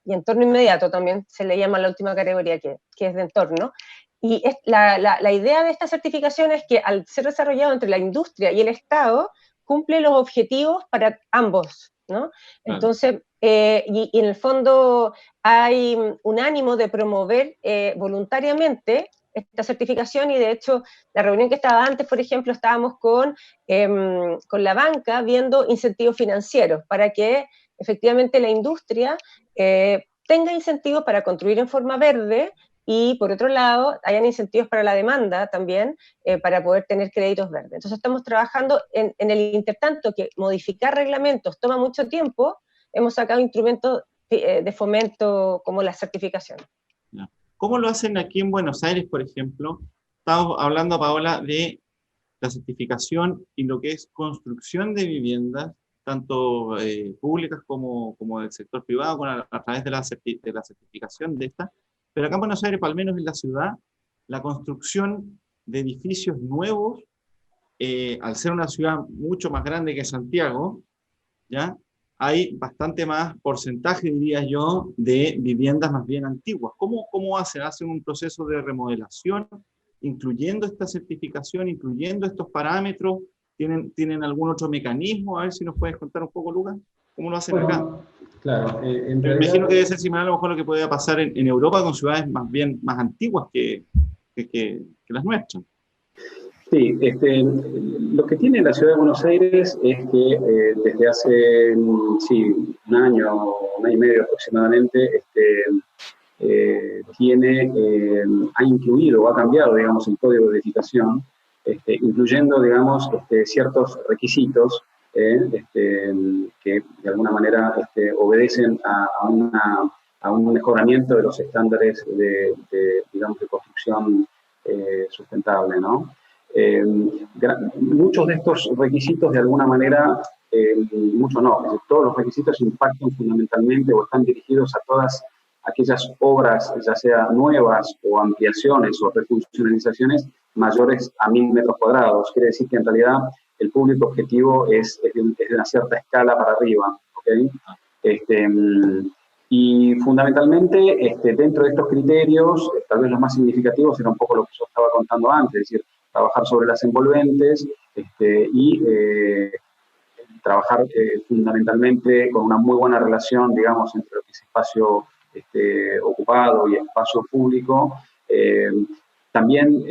y entorno inmediato también se le llama la última categoría que es de entorno. Y la idea de esta certificación es que al ser desarrollado entre la industria y el Estado, cumple los objetivos para ambos, ¿no? Entonces, y en el fondo hay un ánimo de promover voluntariamente esta certificación, y de hecho la reunión que estaba antes, por ejemplo, estábamos con la banca viendo incentivos financieros para que efectivamente la industria tenga incentivos para construir en forma verde, y por otro lado hayan incentivos para la demanda también, para poder tener créditos verdes. Entonces estamos trabajando en el intertanto que modificar reglamentos toma mucho tiempo. Hemos sacado instrumentos de fomento como la certificación. ¿Cómo lo hacen aquí en Buenos Aires, por ejemplo? Estamos hablando, Paola, de la certificación y lo que es construcción de viviendas, tanto públicas como del sector privado, a través de la certificación de esta. Pero acá en Buenos Aires, al menos en la ciudad, la construcción de edificios nuevos al ser una ciudad mucho más grande que Santiago, ¿ya? Hay bastante más porcentaje, diría yo, de viviendas más bien antiguas. ¿Cómo hacen? ¿Hacen un proceso de remodelación, incluyendo esta certificación, incluyendo estos parámetros? ¿Tienen algún otro mecanismo? A ver si nos puedes contar un poco, Lucas, ¿cómo lo hacen acá? Bueno, claro, en Me realidad, imagino que debe ser similar a lo mejor lo que podría pasar en Europa con ciudades más bien más antiguas que las nuestras. sí, lo que tiene la ciudad de Buenos Aires es que desde hace, sí, un año y medio aproximadamente, ha incluido, ha cambiado, digamos, el código de edificación, incluyendo, digamos, ciertos requisitos que de alguna manera obedecen a un mejoramiento de los estándares digamos, de construcción sustentable, ¿no? Muchos de estos requisitos, de alguna manera, muchos no, es decir, todos los requisitos impactan fundamentalmente o están dirigidos a todas aquellas obras, ya sea nuevas o ampliaciones o refuncionalizaciones mayores a 1000 metros cuadrados. Quiere decir que en realidad el público objetivo es de una cierta escala para arriba, ¿okay? Y fundamentalmente, dentro de estos criterios, tal vez los más significativos era un poco lo que yo estaba contando antes, es decir, trabajar sobre las envolventes y trabajar fundamentalmente con una muy buena relación, digamos, entre lo que es espacio ocupado y espacio público. También,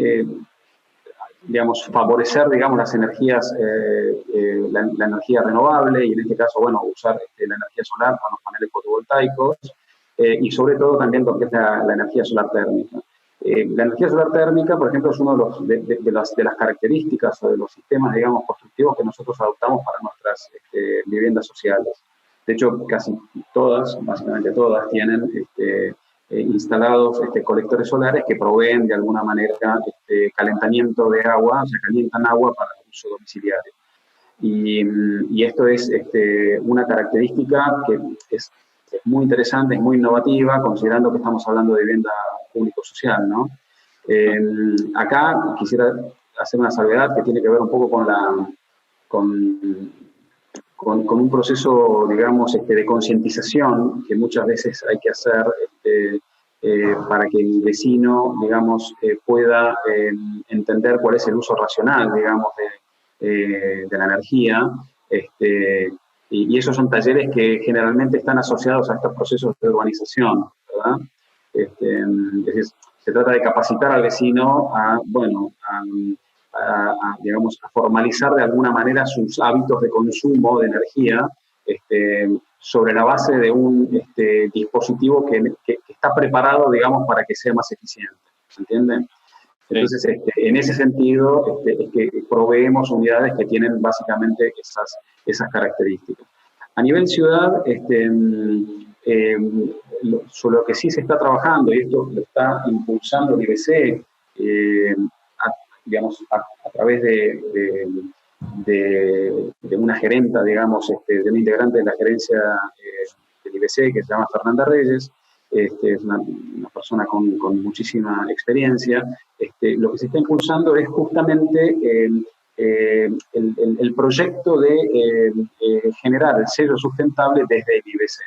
digamos, favorecer, digamos, las energías, la energía renovable y en este caso, bueno, usar la energía solar con los paneles fotovoltaicos y sobre todo también lo que es la energía solar térmica. La energía solar térmica, por ejemplo, es uno de las características o de los sistemas, digamos, constructivos que nosotros adoptamos para nuestras viviendas sociales. De hecho, casi todas, básicamente todas, tienen instalados colectores solares que proveen de alguna manera calentamiento de agua, o sea, calientan agua para el uso domiciliario. Y esto es una característica que es muy interesante, es muy innovativa, considerando que estamos hablando de vivienda público-social, ¿no? Acá quisiera hacer una salvedad que tiene que ver un poco con un proceso, digamos, de concientización que muchas veces hay que hacer para que el vecino, digamos, pueda entender cuál es el uso racional, digamos, de la energía. Y esos son talleres que generalmente están asociados a estos procesos de urbanización, ¿verdad? Es decir, se trata de capacitar al vecino digamos, a formalizar de alguna manera sus hábitos de consumo de energía sobre la base de un dispositivo que está preparado, digamos, para que sea más eficiente. ¿Se entiende? Entonces, en ese sentido, es que proveemos unidades que tienen básicamente esas características. A nivel ciudad, sobre lo que sí se está trabajando, y esto lo está impulsando el IBC, digamos, a través de una gerenta, digamos, de un integrante de la gerencia del IBC, que se llama Fernanda Reyes, es una persona con muchísima experiencia. Lo que se está impulsando es justamente el proyecto de generar el sello sustentable desde el IBC.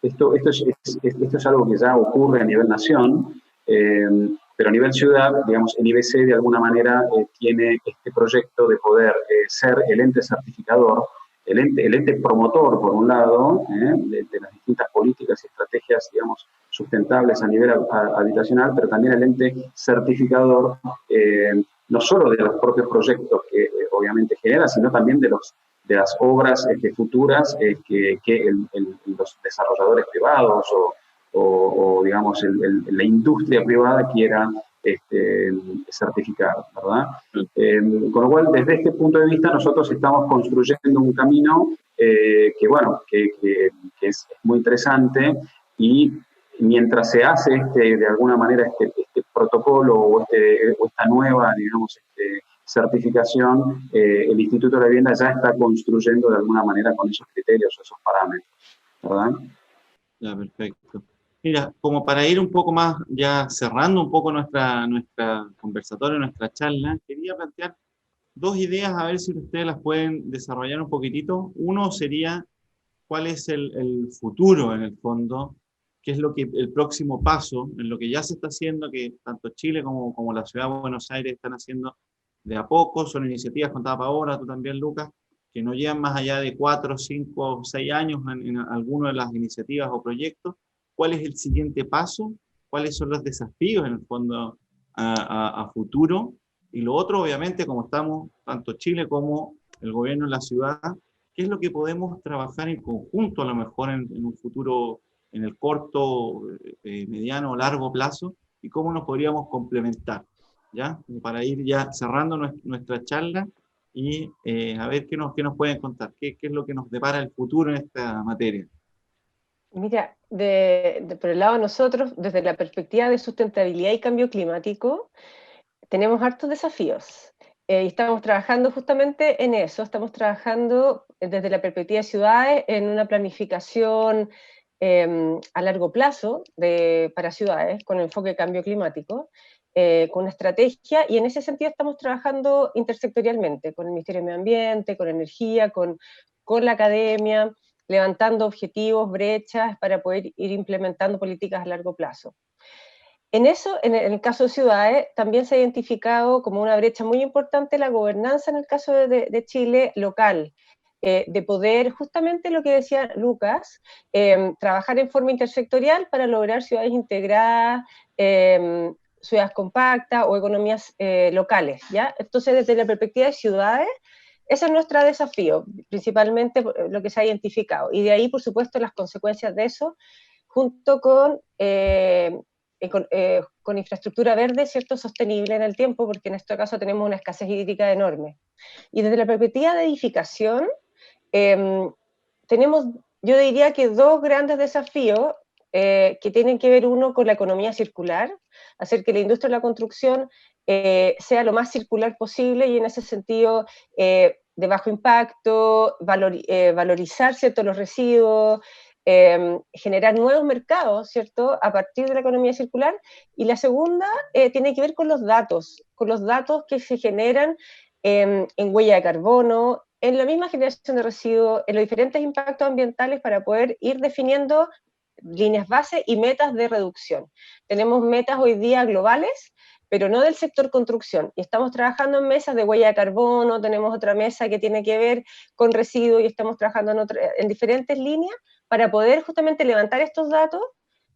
Esto es algo que ya ocurre a nivel nación, pero a nivel ciudad, digamos, el IBC de alguna manera tiene este proyecto de poder ser el ente certificador, el ente promotor, por un lado, de las distintas políticas y estrategias, digamos, sustentables a nivel habitacional, pero también el ente certificador, no solo de los propios proyectos que obviamente genera, sino también de las obras futuras que los desarrolladores privados o digamos, la industria privada quiera certificar, ¿verdad? Con lo cual, desde este punto de vista, nosotros estamos construyendo un camino que es muy interesante y mientras se hace de alguna manera este protocolo o esta nueva, digamos, certificación, el Instituto de la Vivienda ya está construyendo de alguna manera con esos criterios, esos parámetros, ¿verdad? Ya, perfecto. Mira, como para ir un poco más, ya cerrando un poco nuestra conversatorio, nuestra charla, quería plantear dos ideas, a ver si ustedes las pueden desarrollar un poquitito. Uno sería, ¿cuál es el futuro en el fondo? ¿Qué es lo que el próximo paso en lo que ya se está haciendo, que tanto Chile como la ciudad de Buenos Aires están haciendo de a poco? Son iniciativas, contaba ahora, tú también, Lucas, que no llevan más allá de 4, 5, 6 años en alguna de las iniciativas o proyectos. ¿Cuál es el siguiente paso? ¿Cuáles son los desafíos en el fondo a futuro? Y lo otro, obviamente, como estamos, tanto Chile como el gobierno de la ciudad, ¿qué es lo que podemos trabajar en conjunto a lo mejor en un futuro, en el corto, mediano o largo plazo? ¿Y cómo nos podríamos complementar? ¿Ya? Para ir ya cerrando nuestra charla y a ver qué nos pueden contar, qué es lo que nos depara el futuro en esta materia. Mira, por el lado de nosotros, desde la perspectiva de sustentabilidad y cambio climático, tenemos hartos desafíos. Y estamos trabajando justamente en eso, estamos trabajando desde la perspectiva de ciudades en una planificación a largo plazo para ciudades con enfoque de cambio climático, con una estrategia, y en ese sentido estamos trabajando intersectorialmente, con el Ministerio de Medio Ambiente, con energía, con la academia, levantando objetivos, brechas, para poder ir implementando políticas a largo plazo. En eso, en el caso de ciudades, también se ha identificado como una brecha muy importante la gobernanza en el caso de Chile local, de poder, justamente lo que decía Lucas, trabajar en forma intersectorial para lograr ciudades integradas, ciudades compactas o economías locales, ¿ya? Entonces, desde la perspectiva de ciudades, ese es nuestro desafío, principalmente lo que se ha identificado. Y de ahí, por supuesto, las consecuencias de eso, junto con infraestructura verde, ¿cierto?, sostenible en el tiempo, porque en este caso tenemos una escasez hídrica enorme. Y desde la perspectiva de edificación, tenemos, yo diría que dos grandes desafíos que tienen que ver, uno con la economía circular, hacer que la industria de la construcción sea lo más circular posible, y en ese sentido de bajo impacto, valorizar, ¿cierto?, los residuos, generar nuevos mercados, ¿cierto?, a partir de la economía circular. Y la segunda tiene que ver con los datos que se generan en huella de carbono, en la misma generación de residuos, en los diferentes impactos ambientales, para poder ir definiendo líneas base y metas de reducción. Tenemos metas hoy día globales, pero no del sector construcción, y estamos trabajando en mesas de huella de carbono, tenemos otra mesa que tiene que ver con residuos, y estamos trabajando en diferentes líneas para poder justamente levantar estos datos.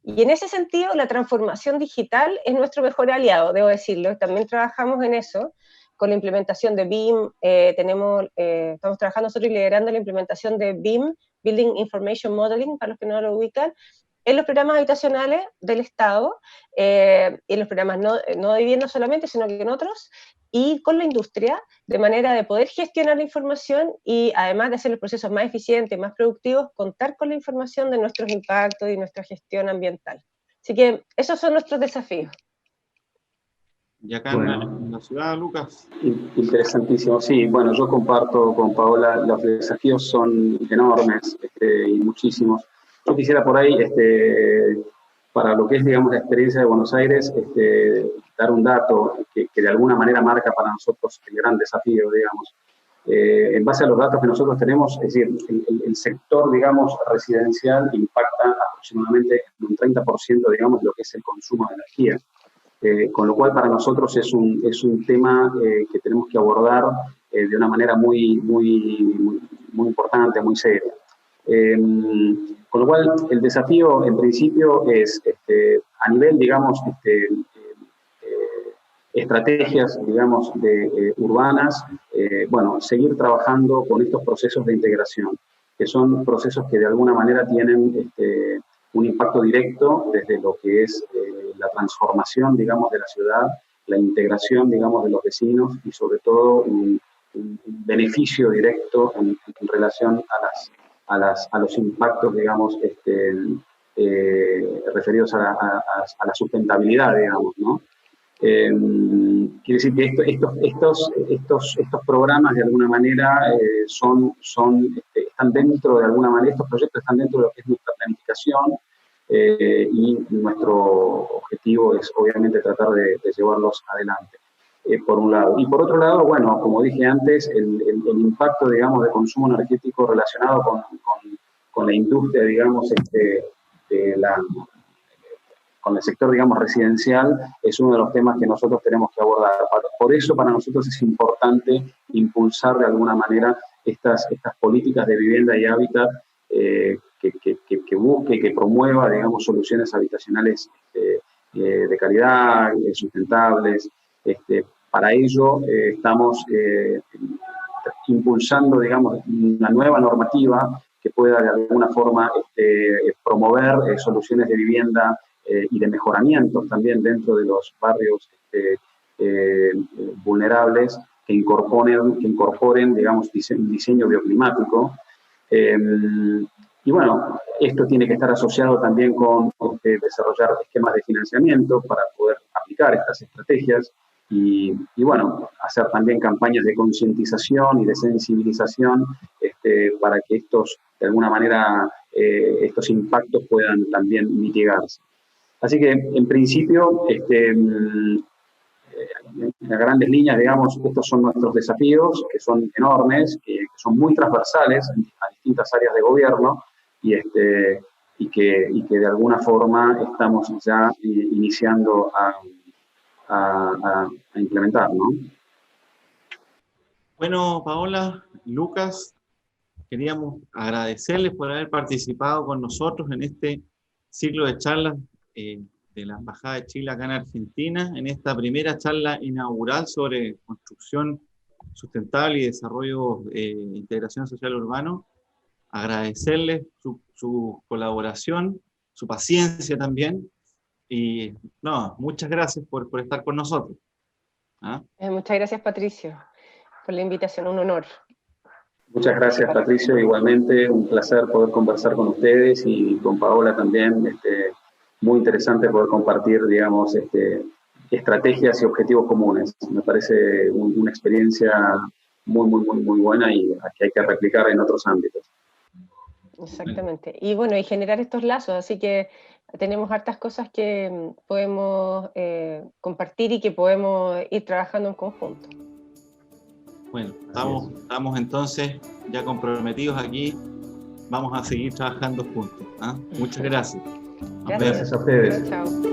Y en ese sentido, la transformación digital es nuestro mejor aliado, debo decirlo. También trabajamos en eso, con la implementación de BIM. Estamos trabajando nosotros y liderando la implementación de BIM, Building Information Modeling, para los que no lo ubican, en los programas habitacionales del Estado, en los programas no de vivienda solamente, sino que en otros, y con la industria, de manera de poder gestionar la información y, además de hacer los procesos más eficientes, más productivos, contar con la información de nuestros impactos y nuestra gestión ambiental. Así que esos son nuestros desafíos. Y acá en la ciudad, Lucas. Interesantísimo. Sí, bueno, yo comparto con Paola, los desafíos son enormes y muchísimos. Yo quisiera por ahí, para lo que es, digamos, la experiencia de Buenos Aires, dar un dato que de alguna manera marca para nosotros el gran desafío, digamos. En base a los datos que nosotros tenemos, es decir, el sector, digamos, residencial impacta aproximadamente un 30%, digamos, de lo que es el consumo de energía. Con lo cual para nosotros es un tema que tenemos que abordar de una manera muy importante, muy seria. Con lo cual el desafío en principio es a nivel, digamos, estrategias, digamos, urbanas, bueno, seguir trabajando con estos procesos de integración, que son procesos que de alguna manera tienen un impacto directo desde lo que es la transformación, digamos, de la ciudad, la integración, digamos, de los vecinos, y sobre todo un beneficio directo en relación a los impactos, digamos, referidos a la sustentabilidad, digamos, ¿no? Quiere decir que estos programas de alguna manera están dentro de alguna manera, estos proyectos están dentro de lo que es nuestra planificación, y nuestro objetivo es obviamente tratar de llevarlos adelante. por un lado. Y por otro lado, bueno, como dije antes, el impacto, digamos, de consumo energético relacionado con la industria, digamos, con el sector, digamos, residencial, es uno de los temas que nosotros tenemos que abordar. Por eso, para nosotros es importante impulsar de alguna manera estas políticas de vivienda y hábitat que busque y que promueva, digamos, soluciones habitacionales de calidad, sustentables. Para ello estamos impulsando, digamos, una nueva normativa que pueda de alguna forma promover soluciones de vivienda y de mejoramientos también dentro de los barrios vulnerables que incorporen, digamos, un diseño bioclimático. Y bueno, esto tiene que estar asociado también con desarrollar esquemas de financiamiento para poder aplicar estas estrategias y bueno, hacer también campañas de concientización y de sensibilización para que de alguna manera, estos impactos puedan también mitigarse. Así que, en principio, en grandes líneas, digamos, estos son nuestros desafíos, que son enormes, que son muy transversales a distintas áreas de gobierno y que de alguna forma estamos ya iniciando a implementar, ¿no? Bueno, Paola, Lucas, queríamos agradecerles por haber participado con nosotros en este ciclo de charlas de la Embajada de Chile acá en Argentina, en esta primera charla inaugural sobre construcción sustentable y desarrollo de integración social urbano. Agradecerles su colaboración, su paciencia también, y no, muchas gracias por estar con nosotros. ¿Ah? Muchas gracias, Patricio, por la invitación, un honor. Muchas gracias, Patricio, igualmente un placer poder conversar con ustedes y con Paola también, muy interesante poder compartir, digamos, estrategias y objetivos comunes. Me parece una experiencia muy buena y que hay que replicar en otros ámbitos. Exactamente. Y bueno, y generar estos lazos, así que tenemos hartas cosas que podemos compartir y que podemos ir trabajando en conjunto. Bueno, estamos entonces ya comprometidos aquí, vamos a seguir trabajando juntos. ¿Ah? Muchas gracias. Gracias a ustedes. Chao.